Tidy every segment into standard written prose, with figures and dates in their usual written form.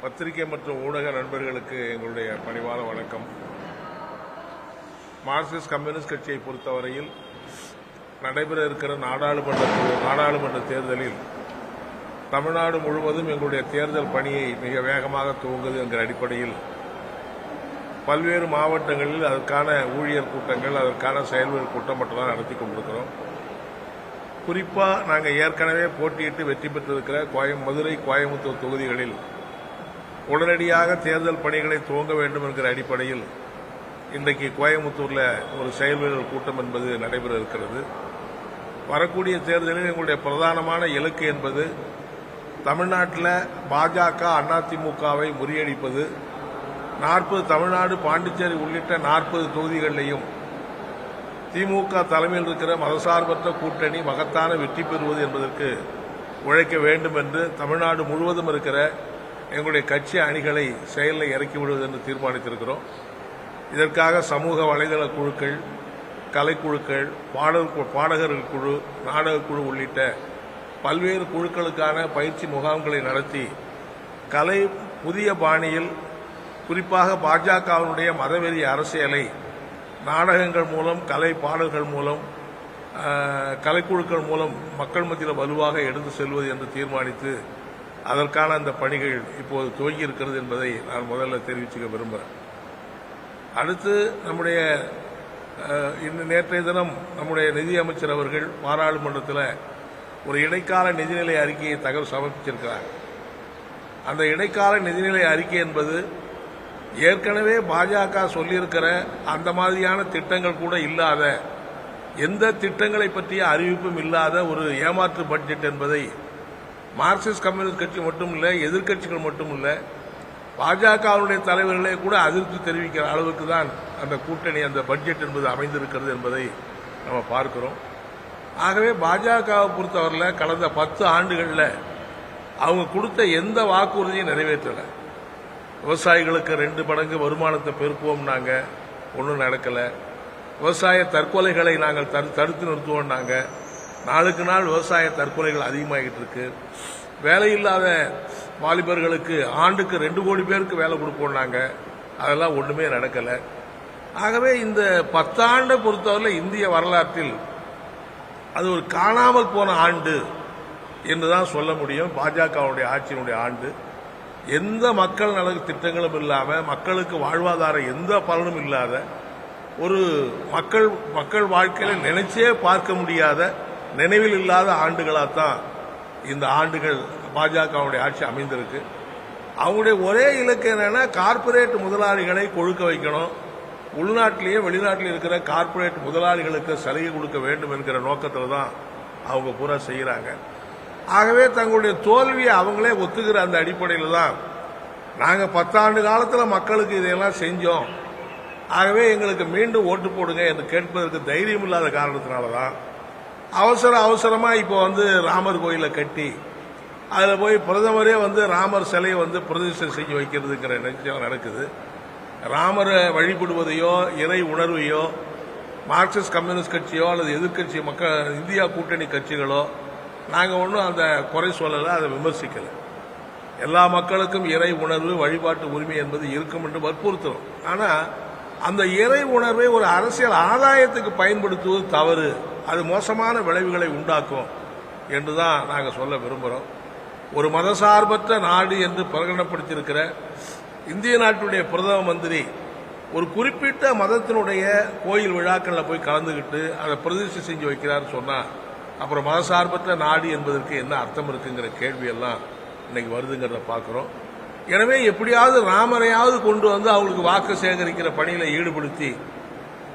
பத்திரிகை மற்றும் ஊடக நண்பர்களுக்கு எங்களுடைய பணிவான வணக்கம். மார்க்சிஸ்ட் கம்யூனிஸ்ட் கட்சியை பொறுத்தவரையில் நடைபெற இருக்கிற நாடாளுமன்ற தேர்தலில் தமிழ்நாடு முழுவதும் எங்களுடைய தேர்தல் பணியை மிக வேகமாக துவங்குவது என்கிற அடிப்படையில் பல்வேறு மாவட்டங்களில் அதற்கான ஊழியர் கூட்டங்கள், அதற்கான செயல்கள் கூட்டம் மட்டும்தான் நடத்தி கொண்டிருக்கிறோம். குறிப்பாக நாங்கள் ஏற்கனவே போட்டியிட்டு வெற்றி பெற்றிருக்கிற மதுரை, கோயம்புத்தூர் தொகுதிகளில் உடனடியாக தேர்தல் பணிகளை துவங்க வேண்டும் என்கிற அடிப்படையில் இன்றைக்கு கோயம்புத்தூரில் ஒரு செயல்வீரர் கூட்டம் என்பது நடைபெற இருக்கிறது. வரக்கூடிய தேர்தலில் எங்களுடைய பிரதானமான இலக்கு என்பது தமிழ்நாட்டில் பாஜக, அதிமுகவை முறியடிப்பது, 40 தமிழ்நாடு, பாண்டிச்சேரி உள்ளிட்ட 40 தொகுதிகளிலையும் திமுக தலைமையில் இருக்கிற மதசார்பற்ற கூட்டணி மகத்தான வெற்றி பெறுவது என்பதற்கு உழைக்க வேண்டும் என்று தமிழ்நாடு முழுவதும் இருக்கிற எங்களுடைய கட்சி அணிகளை செயலில் இறக்கிவிடுவது என்று தீர்மானித்திருக்கிறோம். இதற்காக சமூக வலைதள குழுக்கள், கலைக்குழுக்கள், பாடகர்கள் குழு, நாடக குழு உள்ளிட்ட பல்வேறு குழுக்களுக்கான பயிற்சி முகாம்களை நடத்தி கலை புதிய பாணியில், குறிப்பாக பாஜகவினுடைய மதவெறி அரசியலை நாடகங்கள் மூலம், கலை பாடல்கள் மூலம், கலைக்குழுக்கள் மூலம் மக்கள் மத்தியில் வலுவாக எடுத்து செல்வது என்று தீர்மானித்து அதற்கான அந்த பணிகள் இப்போது துவங்கி இருக்கிறது என்பதை நான் முதல்ல தெரிவிச்சுக்க விரும்புகிறேன். அடுத்து நம்முடைய நேற்றைய தினம் நம்முடைய நிதியமைச்சர் அவர்கள் பாராளுமன்றத்தில் ஒரு இடைக்கால நிதிநிலை அறிக்கையை சமர்ப்பிச்சிருக்கிறார். அந்த இடைக்கால நிதிநிலை அறிக்கை என்பது ஏற்கனவே பாஜக சொல்லியிருக்கிற அந்த மாதிரியான திட்டங்கள் கூட இல்லாத, எந்த திட்டங்களை பற்றிய அறிவிப்பும் இல்லாத ஒரு ஏமாற்று பட்ஜெட் என்பதை மார்க்சிஸ்ட் கம்யூனிஸ்ட் கட்சி மட்டும் இல்லை, எதிர்க்கட்சிகள் மட்டும் இல்லை, பாஜகவுடைய தலைவர்களே கூட அதிருப்தி தெரிவிக்கிற அளவுக்கு தான் அந்த கூட்டணி, அந்த பட்ஜெட் என்பது அமைந்திருக்கிறது என்பதை நம்ம பார்க்கிறோம். ஆகவே பாஜகவை பொறுத்தவரையில் கடந்த 10 ஆண்டுகளில் அவங்க கொடுத்த எந்த வாக்குறுதியும் நிறைவேற்றலை. விவசாயிகளுக்கு 2 மடங்கு வருமானத்தை பெருக்குவோம்னாங்க, ஒன்றும் நடக்கலை. விவசாய தற்கொலைகளை நாங்கள் தடுத்து நிறுத்துவோம்னாங்க, நாளுக்கு நாள் விவசாய தற்கொலைகள் அதிகமாகிட்டு இருக்கு. வேலையில்லாத வாலிபர்களுக்கு ஆண்டுக்கு 2 கோடி பேருக்கு வேலை கொடுப்போம்னாங்க, அதெல்லாம் ஒன்றுமே நடக்கலை. ஆகவே இந்த 10 ஆண்டை பொறுத்தவரை இந்திய வரலாற்றில் அது ஒரு காணாமல் போன ஆண்டு என்றுதான் சொல்ல முடியும். பாஜகவுடைய ஆட்சியினுடைய ஆண்டு. எந்த மக்கள் நல திட்டங்களும் இல்லாமல், மக்களுக்கு வாழ்வாதாரம் எந்த பலனும் இல்லாத, ஒரு மக்கள் வாழ்க்கையில நினைச்சே பார்க்க முடியாத, நினைவில் இல்லாத ஆண்டுகளாகத்தான் இந்த ஆண்டுகள் பாஜகவுடைய ஆட்சி அமைந்திருக்கு. அவங்களுடைய ஒரே இலக்கு என்னன்னா, கார்ப்பரேட் முதலாளிகளை கொழுக்க வைக்கணும், உள்நாட்டிலேயே வெளிநாட்டில் இருக்கிற கார்ப்பரேட் முதலாளிகளுக்கு சலுகை கொடுக்க வேண்டும் என்கிற நோக்கத்தில் தான் அவங்க பூரா செய்கிறாங்க. ஆகவே தங்களுடைய தோல்வியை அவங்களே ஒத்துக்கிற அந்த அடிப்படையில் தான் நாங்கள் 10 ஆண்டு காலத்தில் மக்களுக்கு இதையெல்லாம் செஞ்சோம், ஆகவே எங்களுக்கு மீண்டும் ஓட்டு போடுங்க என்று கேட்பதற்கு தைரியம் இல்லாத காரணத்தினால தான் அவசரமா இப்போ ராமர் கோயிலை கட்டி அதில் போய் பிரதமரே ராமர் சிலையை பிரதிஷ்டை செஞ்சு வைக்கிறதுங்கிற நிகழ்ச்சியெல்லாம் நடக்குது. ராமரை வழிபடுவதையோ, இறை உணர்வையோ மார்க்சிஸ்ட் கம்யூனிஸ்ட் கட்சியோ அல்லது எதிர்கட்சி இந்தியா கூட்டணி கட்சிகளோ நாங்கள் ஒன்றும் அந்த குறை சொல்லலை, அதை விமர்சிக்கலை. எல்லா மக்களுக்கும் இறை உணர்வு, வழிபாட்டு உரிமை என்பது இருக்கும் என்று வற்புறுத்துறோம். ஆனால் அந்த இறை உணர்வை ஒரு அரசியல் ஆதாயத்துக்கு பயன்படுத்துவது தவறு, அது மோசமான விளைவுகளை உண்டாக்கும் என்றுதான் நாங்கள் சொல்ல விரும்புகிறோம். ஒரு மதசார்பற்ற நாடு என்று பிரகடனப்படுத்தியிருக்கிற இந்திய நாட்டுடைய பிரதம மந்திரி ஒரு குறிப்பிட்ட மதத்தினுடைய கோயில் விழாக்களில் போய் கலந்துகிட்டு அதை பிரதிஷ்டை செஞ்சு வைக்கிறார் சொன்னா, அப்புறம் மதசார்பற்ற நாடு என்பதற்கு என்ன அர்த்தம் இருக்குங்கிற கேள்வியெல்லாம் இன்னைக்கு வருதுங்கிறத பார்க்கிறோம். எனவே எப்படியாவது ராமரையாவது கொண்டு அவங்களுக்கு வாக்கு சேகரிக்கிற பணியில ஈடுபடுத்தி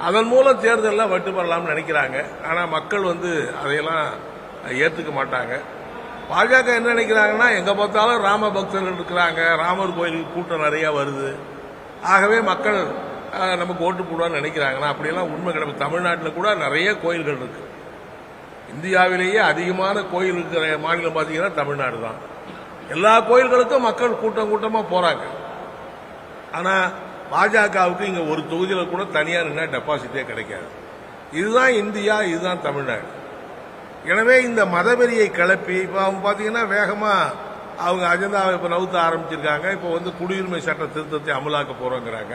அதன் மூலம் தேர்தலில் வெற்றி பெறலாம்னு நினைக்கிறாங்க. ஆனால் மக்கள் அதையெல்லாம் ஏற்றுக்க மாட்டாங்க. பாஜக என்ன நினைக்கிறாங்கன்னா, எங்க பார்த்தாலும் ராம பக்தர்கள் இருக்கிறாங்க, ராமர் கோயிலுக்கு கூட்டம் நிறைய வருது, ஆகவே மக்கள் நமக்கு ஓட்டு போடுவான்னு நினைக்கிறாங்கன்னா அப்படியெல்லாம் உண்மை கிடையாது. தமிழ்நாட்டில் கூட நிறைய கோயில்கள் இருக்கு. இந்தியாவிலேயே அதிகமான கோயில் இருக்கிற மாநிலம் பார்த்தீங்கன்னா தமிழ்நாடு தான். எல்லா கோயில்களுக்கும் மக்கள் கூட்டமா போறாங்க. ஆனா பாஜகவுக்கு இங்க ஒரு தொகுதியில் கூட தனியா நின்னா டெபாசிட்டே கிடைக்காது. இதுதான் இந்தியா, இதுதான் தமிழ்நாடு. எனவே இந்த மதவெறியை கிளப்பி இப்ப அவங்க பாத்தீங்கன்னா வேகமா அவங்க அஜெண்டாவை இப்போ நவுத்த ஆரம்பிச்சிருக்காங்க. இப்போ வந்து குடியுரிமை சட்ட திருத்தத்தை அமலாக்க போறோங்கிறாங்க.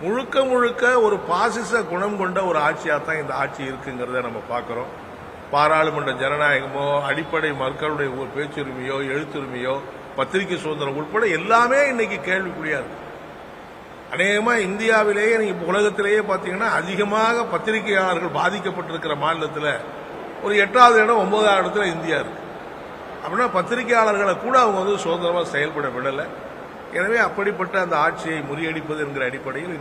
முழுக்க முழுக்க ஒரு பாசிச குணம் கொண்ட ஒரு ஆட்சியாக தான் இந்த ஆட்சி இருக்குங்கிறத நம்ம பார்க்குறோம். பாராளுமன்ற ஜனநாயகமோ, அடிப்படை மக்களுடைய பேச்சுரிமையோ, எழுத்துரிமையோ, பத்திரிகை சுதந்திரம் உட்பட எல்லாமே இன்னைக்கு கேள்விக்குறியா இருக்கு. அநேகமாக இந்தியாவிலேயே நீங்க உலகத்திலேயே பார்த்தீங்கன்னா அதிகமாக பத்திரிகையாளர்கள் பாதிக்கப்பட்டிருக்கிற மாநிலத்தில் ஒரு 8வது இடம் 9வது இடத்துல இந்தியா இருக்கு. அப்படின்னா பத்திரிகையாளர்களை கூட அவங்க வந்து சுதந்திரமாக செயல்பட விடலை. எனவே அப்படிப்பட்ட அந்த ஆட்சியை முறியடிப்பது என்கிற அடிப்படையில்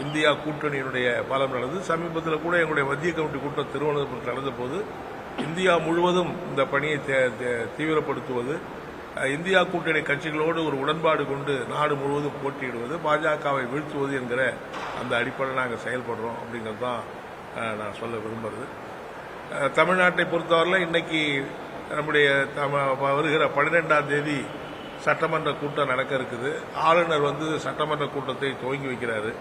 இந்தியா கூட்டணியினுடைய பலம் நடந்தது. சமீபத்தில் கூட எங்களுடைய மத்திய கமிட்டி கூட்டம் திருவனந்தபுரத்தில் நடந்த போது இந்தியா முழுவதும் இந்த பணியை தீவிரப்படுத்துவது, இந்தியா கூட்டணி கட்சிகளோடு ஒரு உடன்பாடு கொண்டு நாடு முழுவதும் போட்டியிடுவது, பாஜகவை வீழ்த்துவது என்கிற அந்த அடிப்படையில் நாங்கள் செயல்படுறோம் அப்படிங்கிறது தான் நான் சொல்ல விரும்புறது. தமிழ்நாட்டை பொறுத்தவரையில் இன்னைக்கு நம்முடைய வருகிற 12ஆம் தேதி சட்டமன்ற கூட்டம் நடக்க இருக்குது. ஆளுநர் வந்து சட்டமன்ற கூட்டத்தை துவங்கி வைக்கிறாரு.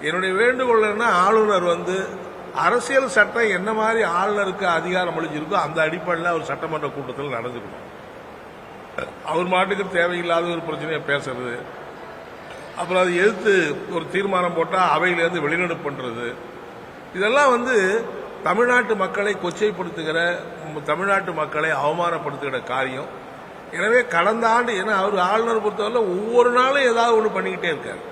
என்னுடைய வேண்டுகோள் என்ன, ஆளுநர் வந்து அரசியல் சட்டம் என்ன மாதிரி ஆளுநருக்கு அதிகாரம் அளிச்சிருக்கோ அந்த அடிப்படையில் அவர் சட்டமன்ற கூட்டத்தில் நடந்துக்கணும். அவர் மாட்டுக்கு தேவையில்லாத ஒரு பிரச்சனையை பேசுறது, அப்புறம் அதை எதிர்த்து ஒரு தீர்மானம் போட்டால் அவையிலேருந்து வெளிநடப்பு பண்றது, இதெல்லாம் வந்து தமிழ்நாட்டு மக்களை கொச்சைப்படுத்துகிற, தமிழ்நாட்டு மக்களை அவமானப்படுத்துகிற காரியம். எனவே கடந்த ஆண்டு அவர் ஆளுநர் பொறுத்தவரை ஒவ்வொரு நாளும் ஏதாவது ஒன்று பண்ணிக்கிட்டே இருக்காரு.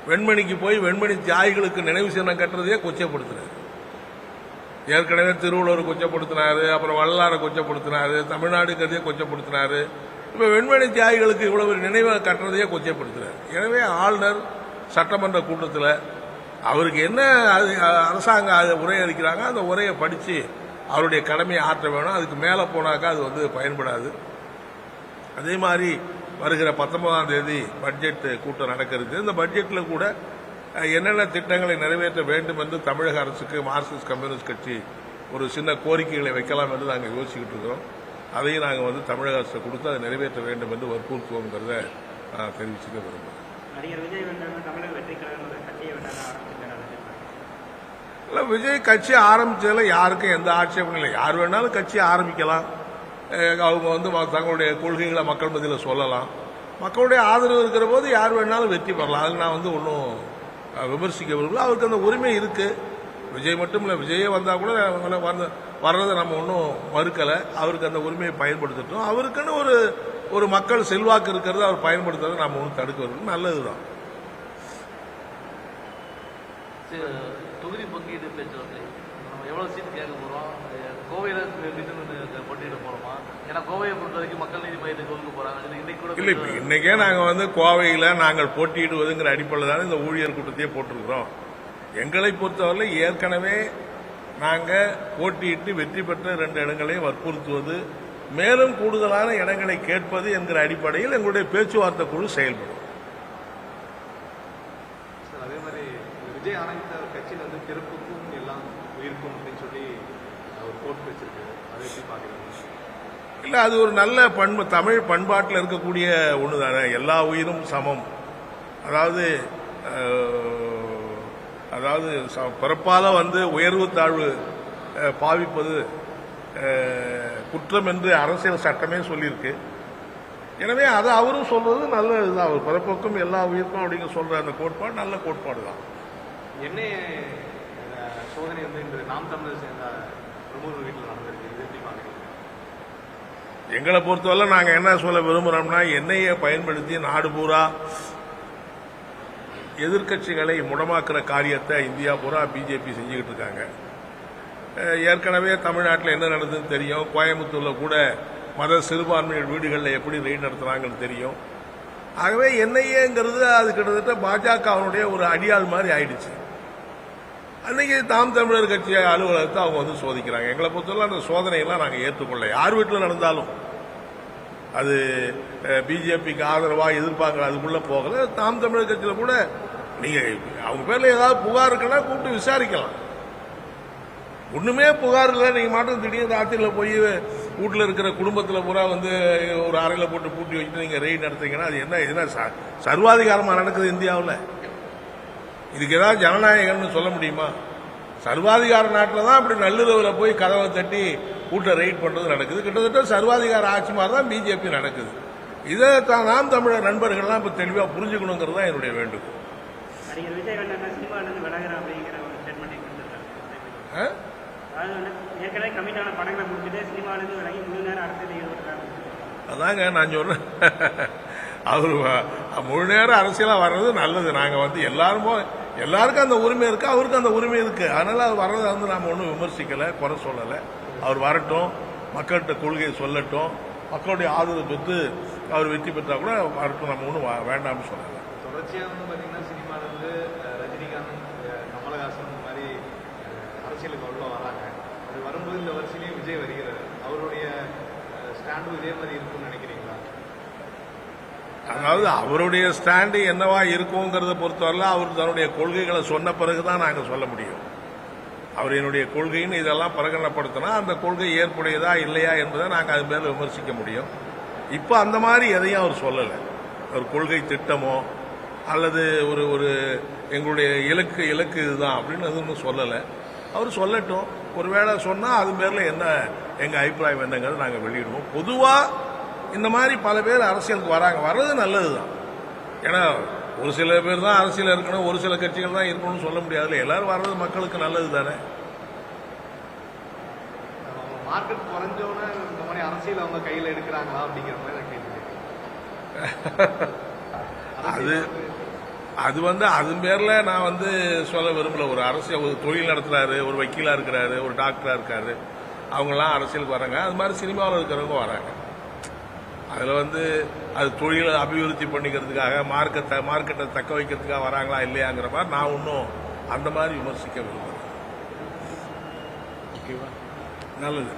வெண்மணிக்கு போய் வெண்மணி தியாகிகளுக்கு நினைவு சின்னம் கட்டுறதையே கொச்சைப்படுத்துறாரு. ஏற்கனவே திருவள்ளுவர் கொச்சப்படுத்தினாரு, அப்புறம் வள்ளலாரை கொச்சப்படுத்தினாரு, தமிழ்நாடுக்கிறதையே கொச்சப்படுத்தினாரு. இப்ப வெண்மணி தியாகிகளுக்கு இவ்வளவு நினைவு கட்டுறதையே கொச்சைப்படுத்துறாரு. எனவே ஆளுநர் சட்டமன்ற கூட்டத்தில் அவருக்கு என்ன அரசாங்கம் உரை அளிக்கிறாங்க அந்த உரையை படித்து அவருடைய கடமையை ஆற்ற வேணும். அதுக்கு மேலே போனாக்கா அது வந்து பயன்படாது. அதே மாதிரி வருகிற 19ஆம் தேதி பட்ஜெட் கூட்டம் நடக்கிறது. இந்த பட்ஜெட்டில் கூட என்னென்ன திட்டங்களை நிறைவேற்ற வேண்டும் என்று தமிழக அரசுக்கு மார்க்சிஸ்ட் கம்யூனிஸ்ட் கட்சி ஒரு சின்ன கோரிக்கைகளை வைக்கலாம் என்று நாங்கள் யோசிச்சுக்கிட்டு இருக்கிறோம். அதையும் நாங்கள் வந்து தமிழக அரசு கொடுத்து அதை நிறைவேற்ற வேண்டும் என்று வற்புறுத்துவோங்கிறத நான் தெரிவிச்சுக்க விரும்புகிறேன். நடிகர் விஜய் தமிழக வெற்றி கழகம் கட்சியை விஜய் கட்சி ஆரம்பிச்சதுல யாருக்கும் எந்த ஆட்சேபமும் இல்லை. யார் வேணாலும் கட்சி ஆரம்பிக்கலாம். அவங்க வந்து தங்களுடைய கொள்கைகளை மக்கள் மத்தியில் சொல்லலாம். மக்களுடைய ஆதரவு இருக்கிற போது யார் வேணாலும் வெற்றி பெறலாம். அதில் நான் வந்து ஒன்றும் விமர்சிக்க விரும்பல. அவருக்கு அந்த உரிமை இருக்கு. விஜய் மட்டும் இல்லை, விஜயே வந்தா கூட வர்றதை நம்ம ஒன்றும் மறுக்கலை. அவருக்கு அந்த உரிமையை பயன்படுத்தட்டும். அவருக்குன்னு ஒரு மக்கள் செல்வாக்கு இருக்கிறத அவர் பயன்படுத்துறதை நம்ம ஒன்றும் தடுக்க விரும்பல. நல்லதுதான். தொகுதி பங்கீடு பேச்சுவார்த்தை நம்ம எவ்வளவு சீட் கேட்க போறோம், கோவையில போட்டியிட போறோமா? ஏன்னா கோவையை பொறுத்த வரைக்கும் மக்கள் நீதி மையத்துக்கு ஒதுக்க போறாங்க. இன்னைக்கே நாங்க வந்து கோவையில நாங்கள் போட்டியிடுவதுங்கிற அடிப்படையில் தானே இந்த ஊழியர் கூட்டத்தையே போட்டிருக்கிறோம். எங்களை பொறுத்தவரை ஏற்கனவே நாங்க போட்டியிட்டு வெற்றி பெற்ற 2 இடங்களை வற்புறுத்துவது, மேலும் கூடுதலான இடங்களை கேட்பது என்கிற அடிப்படையில் எங்களுடைய பேச்சுவார்த்தை குழு செயல்படும். அதே மாதிரி விஜய் ஆணையத்த கட்சியில் வந்து பிறப்புக்கும் எல்லாம் உயிருக்கும் அப்படின்னு சொல்லி ஒரு கோட் வச்சிருக்கு. அதை எப்படி பாக்குறீங்க? இல்ல, அது ஒரு நல்ல பண்பு. தமிழ் பண்பாட்டில் இருக்கக்கூடிய ஒன்று தானே, எல்லா உயிரும் சமம். அதாவது பிறப்பால வந்து உயர்வு தாழ்வு பாவிப்பது குற்றம் என்று அரசியல் சட்டமே சொல்லியிருக்கு. எனவே அதை அவரும் சொல்றது நல்லதுதான். அவர் பிறப்புக்கும் எல்லா உயிருக்கும் அப்படிங்க சொல்ற அந்த கோட்பாடு நல்ல கோட்பாடு தான். என்ன சோதனை வந்து இந்த நாம் தமிழர் சேர்ந்த பிரமுகர் வீட்டில் நடந்திருக்கு, இது எப்படி பாக்குறீங்க? எங்களை பொறுத்தவரை நாங்க என்ன சொல்ல விரும்புறோம்னா, எண்ணெயை பயன்படுத்தி நாடு பூரா எதிர்கட்சிகளை முடமாக்குற காரியத்தை இந்தியா பூரா பிஜேபி செஞ்சுக்கிட்டு இருக்காங்க. ஏற்கனவே தமிழ்நாட்டில் என்ன நடந்ததுன்னு தெரியும். கோயம்புத்தூர்ல கூட மத சிறுபான்மையினர் வீடுகளில் எப்படி ரெய்டு நடத்துறாங்கன்னு தெரியும். ஆகவே என்ஐஏங்கிறது அது கிட்டத்தட்ட பாஜகவினுடைய ஒரு அடியாள் மாதிரி ஆயிடுச்சு. அன்னைக்கு தாம் தமிழர் கட்சி அலுவலகத்தை அவங்க வந்து சோதிக்கிறாங்க. எங்களை பொறுத்தவரை அந்த சோதனையெல்லாம் நாங்கள் ஏற்றுக்கொள்ள, யார் வீட்டில் நடந்தாலும் அது பிஜேபிக்கு ஆதரவா எதிர்பார்க்கல, அதுக்குள்ள போகல. தாம் தமிழர் கட்சியில் கூட நீங்க அவங்க பேர்ல ஏதாவது புகார் இருக்குன்னா கூப்பிட்டு விசாரிக்கலாம். ஒண்ணுமே புகார் இல்லை, நீங்க மாட்டும் திடீர்னு ராத்திரில போய் வீட்டில் இருக்கிற குடும்பத்தில் பூரா வந்து ஒரு அறையில் போட்டு பூட்டி வச்சுட்டு நீங்க ரெய்டு நடத்துறீங்கன்னா அது என்ன சர்வாதிகாரமா நடக்குது இந்தியாவில்? இதுக்கு ஏதாவது ஜனநாயகம்னு சொல்ல முடியுமா? சர்வாதிகார நாட்டில் தான் அப்படி நள்ளிரவில் போய் கதவை தட்டி கூட்ட ரைட் பண்றது நடக்குது. கிட்டத்தட்ட சர்வாதிகார ஆட்சி மாதிரி தான் பிஜேபி நடக்குது. இதை நாம் தமிழர் நண்பர்கள்லாம் இப்ப தெளிவா புரிஞ்சுக்கணுங்கிறது தான் என்னுடைய வேண்டுகோள். நடிகர் விஜய் வந்து சினிமாவிலிருந்து விலகிறேன் அப்படிங்கிற ஒரு ஸ்டேட்மெண்ட் கொடுத்துருக்காங்க. அதாவது வந்து ஏற்கனவே கமிட்டான படங்களை முடிச்சுட்டு சினிமாவிலிருந்து விலகி முழு நேரம் அரசியல் ஈடுபடுறாங்க. அதாங்க நான் சொல்றேன், அவர் முழு நேரம் அரசியலா வர்றது நல்லது. நாங்க வந்து எல்லாருக்கும் அந்த உரிமை இருக்கு, அவருக்கும் அந்த உரிமை இருக்கு. அதனால அவர் வர்றதை வந்து நாம ஒன்றும் விமர்சிக்கல, குறை சொல்லல. அவர் வரட்டும், மக்கள்கிட்ட கொள்கையை சொல்லட்டும், மக்களுடைய ஆதரவு பெற்று அவர் வெற்றி பெற்றா கூட வரட்டும், நம்ம ஒன்றும் வேண்டாம்னு சொல்லல. தொடர்ச்சியாக வந்து பார்த்தீங்கன்னா சினிமாவிலேருந்து ரஜினிகாந்த், கமலஹாசன் இந்த மாதிரி அரசியலுக்கு உள்ள வராங்க. அது வரும்போது இந்த வருஷத்துலேயும் விஜய் வருகிறார். அவருடைய ஸ்டாண்டும் இதே மாதிரி இருக்கும்னு நினைக்கிறீங்களா? அதாவது அவருடைய ஸ்டாண்டு என்னவா இருக்குங்கிறத பொறுத்தவரை அவர் தன்னுடைய கொள்கைகளை சொன்ன பிறகுதான் நாங்கள் சொல்ல முடியும். அவர் என்னுடைய கொள்கைன்னு இதெல்லாம் பிரகடனப்படுத்தினா அந்த கொள்கை ஏற்புடையதா இல்லையா என்பதை நாங்கள் அது மேல விமர்சிக்க முடியும். இப்ப அந்த மாதிரி எதையும் அவர் சொல்லலை. ஒரு கொள்கை திட்டமோ அல்லது ஒரு எங்களுடைய இலக்கு இதுதான் அப்படின்னு எதுவும் சொல்லலை. அவர் சொல்லட்டும். ஒருவேளை சொன்னா அது பேர்ல என்ன எங்க அபிப்பிராயம் என்னங்கிறத நாங்கள் வெளியிடுவோம். பொதுவா இந்த மாதிரி பல பேர் அரசியலுக்கு வர்றது நல்லதுதான். ஏன்னா ஒரு சில பேர் தான் அரசியல் இருக்கணும், ஒரு சில கட்சிகள் தான் இருக்கணும்னு சொல்ல முடியாது. எல்லாரும் வர்றது மக்களுக்கு நல்லது தானே. மார்க்கெட் குறைஞ்சோன்னு இந்த மாதிரி அரசியல் அவங்க கையில் எடுக்கிறாங்களா அப்படிங்கிற மாதிரி நான் கேள்வி. அது வந்து அது பேர்ல நான் வந்து சொல்ல விரும்பல. ஒரு அரசியல் ஒரு தொழில் நடத்துறாரு, ஒரு வக்கீலா இருக்கிறாரு, ஒரு டாக்டரா இருக்காரு, அவங்கெல்லாம் அரசியலுக்கு வராங்க. அது மாதிரி சினிமாவில் இருக்கிறவங்க வராங்க. அதுல வந்து அது தொழிலை அபிவிருத்தி பண்ணிக்கிறதுக்காக மார்க்கெட்டை தக்க வைக்கிறதுக்காக வராங்களா இல்லையாங்கிற மாதிரி நான் ஒன்றும் அந்த மாதிரி விமர்சிக்க விரும்புகிறேன். ஓகேவா? நல்லது.